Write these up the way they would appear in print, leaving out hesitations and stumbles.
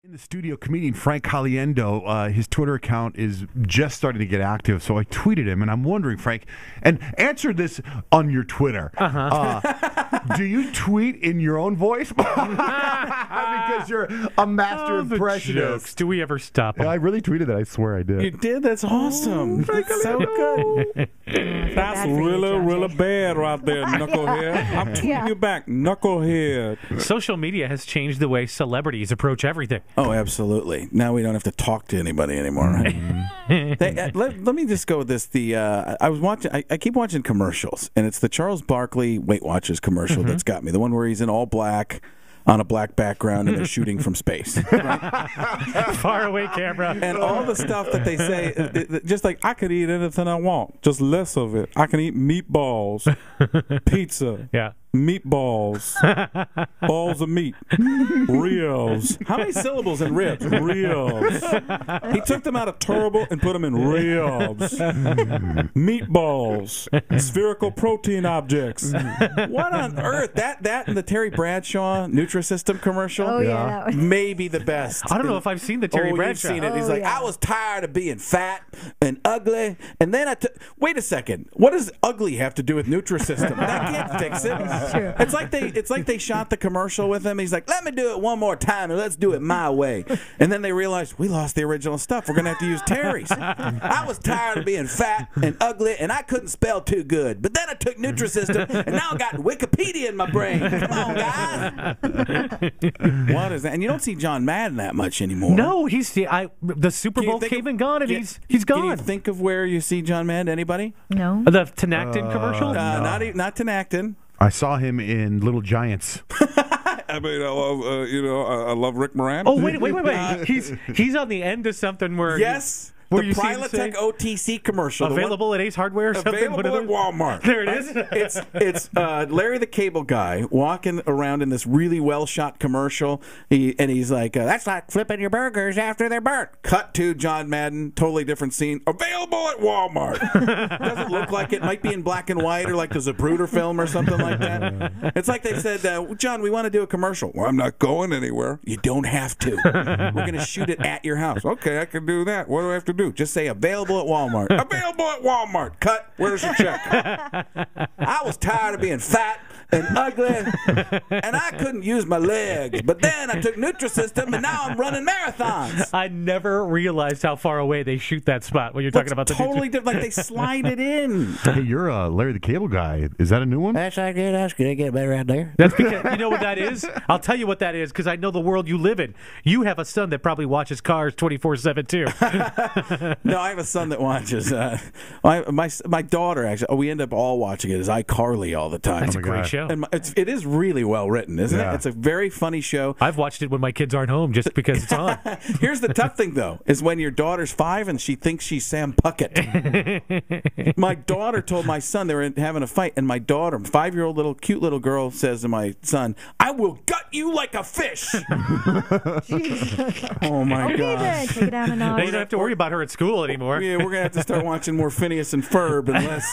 In the studio, comedian Frank Caliendo, his Twitter account is just starting to get active, so I tweeted him, and I'm wondering, Frank, and answer this on your Twitter. Do you tweet in your own voice? Because you're a master impressionist. Do we ever stop them? Yeah, I really tweeted that. I swear I did. You did? That's awesome. That's so good. That's really bad right there, knucklehead. I'm tweeting you back, knucklehead. Social media has changed the way celebrities approach everything. Oh, absolutely. Now we don't have to talk to anybody anymore, right? Let me just go with this. I was watching. I keep watching commercials, and it's the Charles Barkley Weight Watchers commercial that's got me. The one where he's in all black on a black background and they're shooting from space. Right? Far away camera. And all the stuff that they say, just like, I could eat anything I want, just less of it. I can eat meatballs, pizza, meatballs, balls of meat, ribs. How many syllables in ribs? Ribs. He took them out of turbo and put them in ribs. Meatballs, spherical protein objects. What on earth? That and the Terry Bradshaw Nutrisystem commercial? Oh, yeah. Maybe the best. I don't know if I've seen the Terry Bradshaw. You've seen it. He's like, I was tired of being fat and ugly, and then I took... Wait a second. What does ugly have to do with Nutrisystem? That can't fix it. True. It's like they shot the commercial with him. He's like, let me do it one more time and let's do it my way. And then they realized we lost the original stuff. We're gonna have to use Terry's. I was tired of being fat and ugly and I couldn't spell too good. But then I took Nutrisystem and now I got Wikipedia in my brain. Come on, guys. What is that? And you don't see John Madden that much anymore. No, the Super Bowl came and gone, and he's gone. Can you think of where you see John Madden? Anybody? No. The Tenactin commercial? No. Not Tenactin. I saw him in Little Giants. I mean, I love Rick Moran. Oh, wait. He's on the end of something where... Yes. Where the you Prilotech OTC commercial. Available at Ace Hardware or something? Available at Walmart. There it is. It's Larry the Cable Guy walking around in this really well-shot commercial. He's like, that's like flipping your burgers after they're burnt. Cut to John Madden, totally different scene. Available at Walmart. Doesn't look like it. Might be in black and white or like the Zapruder film or something like that. It's like they said, John, we want to do a commercial. Well, I'm not going anywhere. You don't have to. We're going to shoot it at your house. Okay, I can do that. What do I have to do? Just say available at Walmart. Available at Walmart. Cut. Where's your check? I was tired of being fat and ugly, and I couldn't use my legs. But then I took Nutrisystem, and now I'm running marathons. I never realized how far away they shoot that spot when you're talking about the totally different. Like they slide it in. Hey, you're Larry the Cable Guy. Is that a new one? That's not good. That's good. I get better out there. That's because, you know what that is? I'll tell you what that is, because I know the world you live in. You have a son that probably watches Cars 24/7 too. No, I have a son that watches. My daughter, actually, we end up all watching it as iCarly all the time. That's a great show. And it is really well written, isn't it? It's a very funny show. I've watched it when my kids aren't home just because it's on. Here's the tough thing, though, is when your daughter's 5 and she thinks she's Sam Puckett. My daughter told my son they were having a fight, and my daughter, 5-year-old cute little girl, says to my son, I will gut you like a fish. Oh, my God. Then, take it down a notch. Now you don't have to worry about her at school anymore. Yeah, we're going to have to start watching more Phineas and Ferb unless...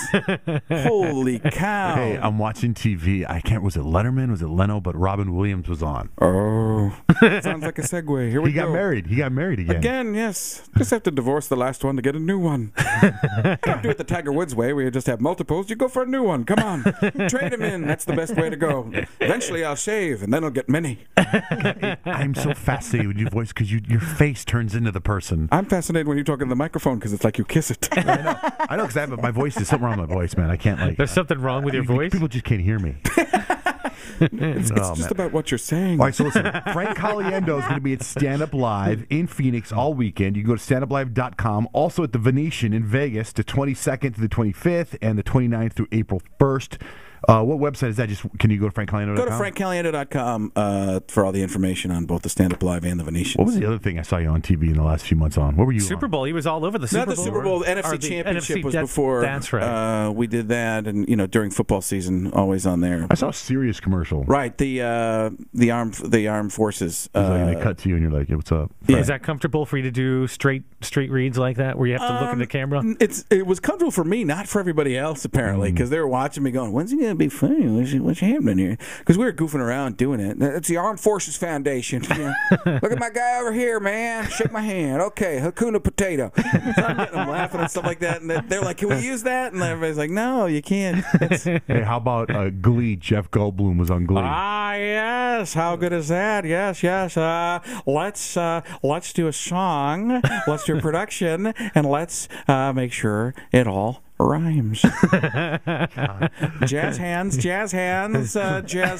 Holy cow. Hey, I'm watching TV. Was it Letterman? Was it Leno? But Robin Williams was on. Oh. Sounds like a segue. Here we go. He got married again. Again, yes. Just have to divorce the last one to get a new one. Don't do it the Tiger Woods way where you just have multiples. You go for a new one. Come on. Trade them in. That's the best way to go. Eventually I'll shave, and then I'll get many. I'm so fascinated with your voice because your face turns into the person. I'm fascinated when you talk into the microphone because it's like you kiss it. I know because my voice is something wrong with my voice, man. I can't There's something wrong with your voice? People just can't hear me. It's just about what you're saying. All right, so listen, Frank Caliendo is going to be at Stand Up Live in Phoenix all weekend. You can go to standuplive.com. Also at the Venetian in Vegas, the 22nd to the 25th and the 29th through April 1st. What website is that? Just can you go to frankcaliendo.com? Go to frankcaliendo.com for all the information on both the Stand Up Live and the Venetian. What was the other thing I saw you on TV in the last few months on? What were you Super Bowl. He was all over the Super Bowl. Not the Super Bowl. The NFC Championship was before. That's right. We did that, and during football season, always on there. I saw a serious commercial. Right. The armed forces. They cut to you, and you're like, hey, "What's up?" Yeah. Is that comfortable for you to do straight reads like that, where you have to look in the camera? It was comfortable for me, not for everybody else, apparently, because they were watching me going, "When's he going it'd be funny. What's happening here? Because we were goofing around doing it. It's the Armed Forces Foundation. Yeah. Look at my guy over here, man. Shake my hand. Okay, Hakuna Potato. So I'm getting them laughing and stuff like that. And they're like, can we use that? And everybody's like, no, you can't. Hey, how about Glee? Jeff Goldblum was on Glee. Ah, yes. How good is that? Yes. Let's do a song. Let's do a production, and let's make sure it all rhymes. Jazz hands, jazz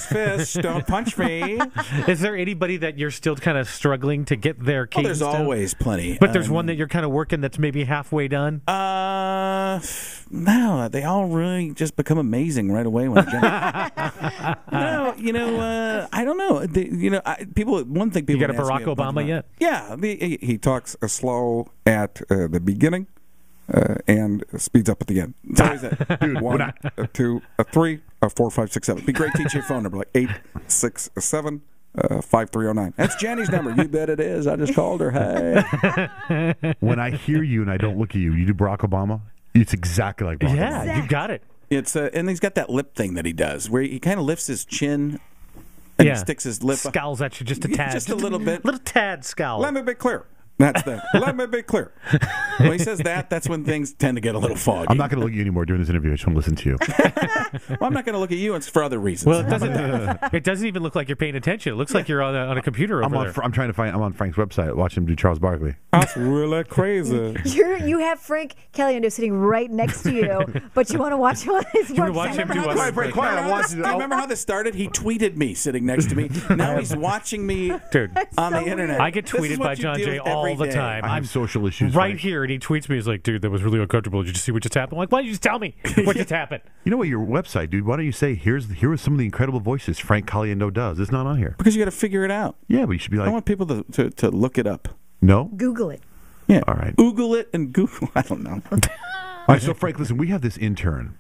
fists. Don't punch me. Is there anybody that you're still kind of struggling to get their cadence There's down? always plenty. But there's one that you're kind of working that's maybe halfway done? No, they all really just become amazing right away. When no, I don't know. One thing people You got a ask me Barack Obama yet? Yeah, he talks slow at the beginning. And speeds up at the end. It's always that. Dude, 1, 2, 3, 4, 5, 6, 7. Be great. Teach your phone number like 867 5309. That's Jenny's number. You bet it is. I just called her. Hey. When I hear you and I don't look at you, you do Barack Obama. It's exactly like Barack Obama. Yeah, you got it. It's and he's got that lip thing that he does, where he kind of lifts his chin and he sticks his lip. Scowls at you just a tad, just a little bit, little tad scowl. Let me be clear. That's the. Let me be clear. When he says that, that's when things tend to get a little foggy. I'm not going to look at you anymore during this interview. I just want to listen to you. Well, I'm not going to look at you. It's for other reasons. Well, it doesn't even look like you're paying attention. It looks like you're on a computer over there. I'm trying to find. I'm on Frank's website watching him do Charles Barkley. That's really crazy. You have Frank Caliendo sitting right next to you, but you want to watch him on his website. You watch him do a Very quiet. I'm watching. Do you remember how this started? He tweeted me sitting next to me. Now he's watching me on the internet. I get tweeted by Johnjay all the time. I have social issues. Right here, and he tweets me. He's like, dude, that was really uncomfortable. Did you see what just happened? I'm like, why don't you just tell me what just happened? You know what? Your website, dude. Why don't you say here are some of the incredible voices Frank Caliendo does? It's not on here. Because you got to figure it out. Yeah, but you should be like. I want people to look it up. No. Google it. Yeah. All right. Google it and Google. I don't know. All right. So Frank, listen. We have this intern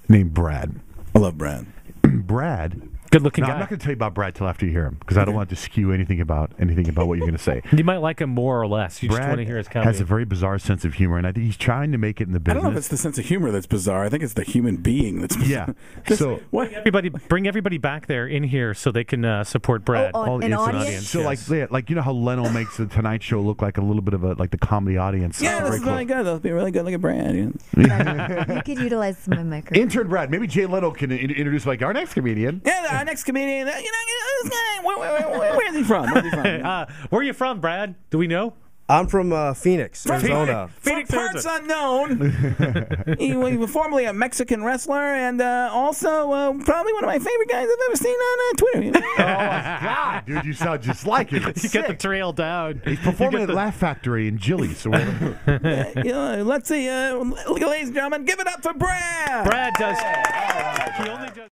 named Brad. I love Brad. Brad. Good-looking guy. I'm not going to tell you about Brad till after you hear him because I don't want to skew anything about what you're going to say. You might like him more or less. You Brad just want to hear his comedy. has a very bizarre sense of humor, and I think he's trying to make it in the I business. don't know if it's the sense of humor that's bizarre. I think it's the human being that's bizarre. Yeah. So Bring everybody back there in here so they can support Brad. An audience? So like you know how Leno makes the Tonight Show look like a little bit of the comedy audience. Yeah, this is really good. That'll be really good. Look at Brad. You could utilize my microphone. Intern Brad. Maybe Jay Leno can introduce like our next comedian. Yeah, our next comedian. This guy. Where's he from? Where are you from, Brad? Do we know? I'm from Phoenix, Arizona. From parts unknown. He was formerly a Mexican wrestler and also probably one of my favorite guys I've ever seen on Twitter. Oh, my God, dude, you sound just like him. You got the trail down. He's performing at Laugh Factory in Gillies. Let's see. Ladies and gentlemen, give it up for Brad. Brad does. He only does.